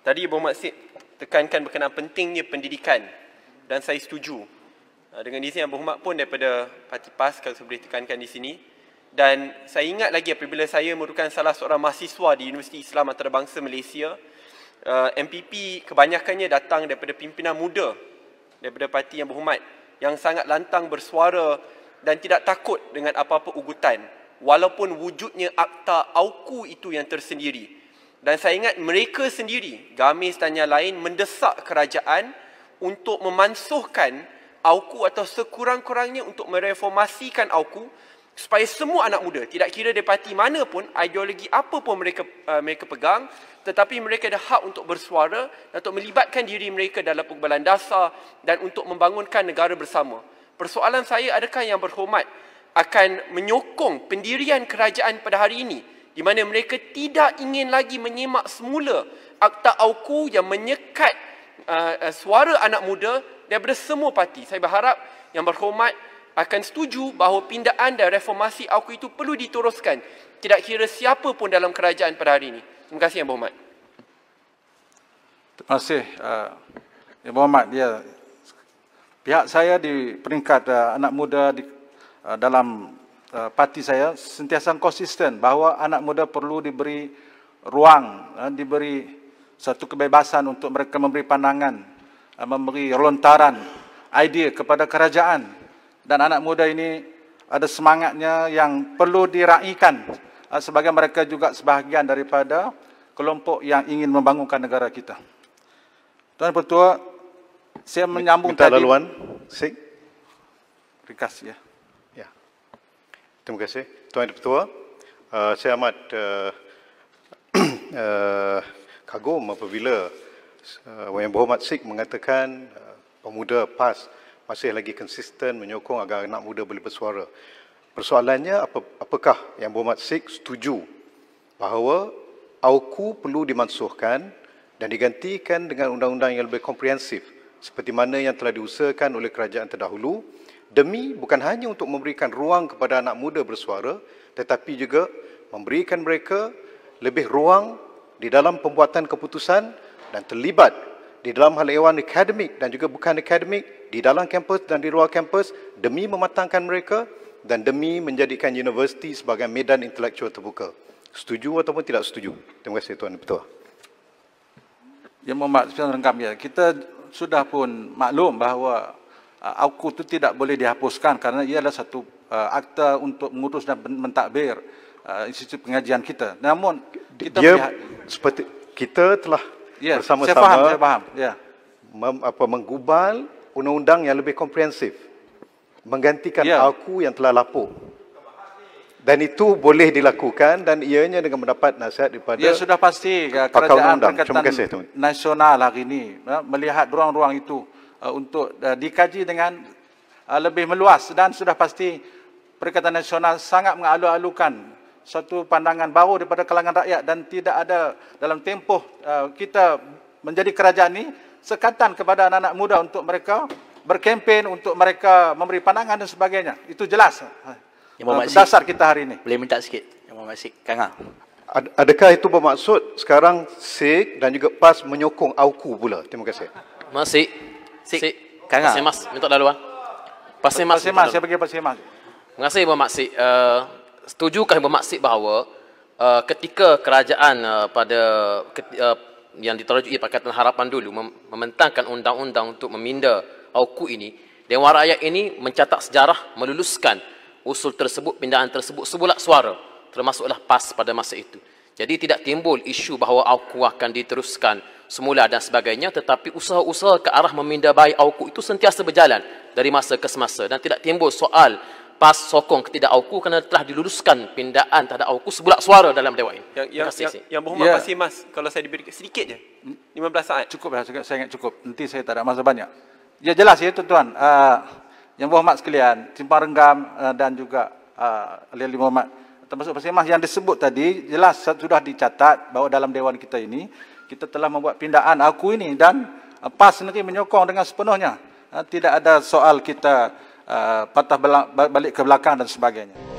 Tadi Muhammad Syed tekankan berkenaan pentingnya pendidikan dan saya setuju. Dengan di sini Abang Muhammad pun daripada Parti PAS, kalau saya boleh tekankan di sini. Dan saya ingat lagi apabila saya merupakan salah seorang mahasiswa di Universiti Islam Antarabangsa Malaysia, MPP kebanyakannya datang daripada pimpinan muda daripada Parti Yang Berhormat yang sangat lantang bersuara dan tidak takut dengan apa-apa ugutan walaupun wujudnya akta AUKU itu yang tersendiri. Dan saya ingat mereka sendiri, Gamis dan yang lain, mendesak kerajaan untuk memansuhkan AUKU atau sekurang-kurangnya untuk mereformasikan AUKU supaya semua anak muda, tidak kira dari parti mana pun, ideologi apa pun mereka pegang, tetapi mereka ada hak untuk bersuara dan untuk melibatkan diri mereka dalam pengumpulan dasar dan untuk membangunkan negara bersama. Persoalan saya, adakah Yang Berhormat akan menyokong pendirian kerajaan pada hari ini di mana mereka tidak ingin lagi menyemak semula akta AUKU yang menyekat suara anak muda daripada semua parti? Saya berharap Yang Berhormat akan setuju bahawa pindaan dan reformasi AUKU itu perlu diteruskan, tidak kira siapa pun dalam kerajaan pada hari ini. Terima kasih Yang Berhormat. Terima kasih Yang Berhormat. Pihak saya di peringkat anak muda dalam parti saya sentiasa konsisten bahawa anak muda perlu diberi ruang, diberi satu kebebasan untuk mereka memberi pandangan, memberi lontaran idea kepada kerajaan. Dan anak muda ini ada semangatnya yang perlu diraihkan sebagai mereka juga sebahagian daripada kelompok yang ingin membangunkan negara kita. Tuan Pertua, saya menyambung minta tadi. laluan, Sik. Terima kasih ya. Terima kasih. Tuan Pertua, saya amat kagum apabila Yang Berhormat Sik mengatakan pemuda PAS masih lagi konsisten menyokong agar anak muda boleh bersuara. Persoalannya, apakah Yang Berhormat Sik setuju bahawa AUKU perlu dimansuhkan dan digantikan dengan undang-undang yang lebih komprehensif seperti mana yang telah diusahakan oleh kerajaan terdahulu, demi bukan hanya untuk memberikan ruang kepada anak muda bersuara, tetapi juga memberikan mereka lebih ruang di dalam pembuatan keputusan dan terlibat di dalam hal ehwal akademik dan juga bukan akademik, di dalam kampus dan di luar kampus, demi mematangkan mereka dan demi menjadikan universiti sebagai medan intelektual terbuka. Setuju ataupun tidak setuju? Terima kasih Tuan Ketua. Yang Berhormat, saya rengkam ya. Kita sudah pun maklum bahawa AUKU itu tidak boleh dihapuskan kerana ia adalah satu akta untuk mengurus dan mentadbir institusi pengajian kita. Namun kita melihat, seperti kita telah bersama-sama saya faham, ya. Menggubal undang-undang yang lebih komprehensif, menggantikan AUKU yang telah lapuk. Dan itu boleh dilakukan dan ianya dengan mendapat nasihat daripada sudah pasti kerajaan Perikatan Nasional hari ini melihat ruang-ruang itu untuk dikaji dengan lebih meluas dan sudah pasti Perikatan Nasional sangat mengalu-alukan satu pandangan baru daripada kalangan rakyat dan tidak ada dalam tempoh kita menjadi kerajaan ini sekatan kepada anak-anak muda untuk mereka berkempen, untuk mereka memberi pandangan dan sebagainya. Itu jelas dasar kita hari ini. Boleh minta sikit Yang Berhormat Sik Kanga. Adakah itu bermaksud sekarang Sik dan juga PAS menyokong AUKU pula? Terima kasih. Masih Sik Kanga. Pasir Mas minta laluan. Pasir Mas, saya bagi Pasir Mas. Terima kasih Yang Berhormat Sik. Setujukah Yang Berhormat Sik bahawa ketika kerajaan yang diterajui Pakatan Harapan dulu membentangkan undang-undang untuk meminda AUKU ini, Dewan Rakyat ini mencatat sejarah meluluskan usul tersebut, pindaan tersebut sebulat suara, termasuklah PAS pada masa itu. Jadi tidak timbul isu bahawa AUKU akan diteruskan semula dan sebagainya, tetapi usaha-usaha ke arah memindabai AUKU itu sentiasa berjalan dari masa ke semasa dan tidak timbul soal PAS sokong ketidak AUKU kerana telah diluluskan pindaan terhadap AUKU sebulat suara dalam Dewan ini. Yang Berhormat Pasir Mas, kalau saya diberi sedikit je, 15 saat. Cukup, saya ingat cukup. Nanti saya tak ada masa banyak. Ya jelas ya tuan-tuan. Yang Berhormat sekalian, Simpang Renggam dan juga ahli Berhormat, termasuk Pasir Mas yang disebut tadi, jelas sudah dicatat bahawa dalam Dewan kita ini, kita telah membuat pindaan AUKU ini dan PAS sendiri menyokong dengan sepenuhnya. Tidak ada soal kita patah balik ke belakang dan sebagainya.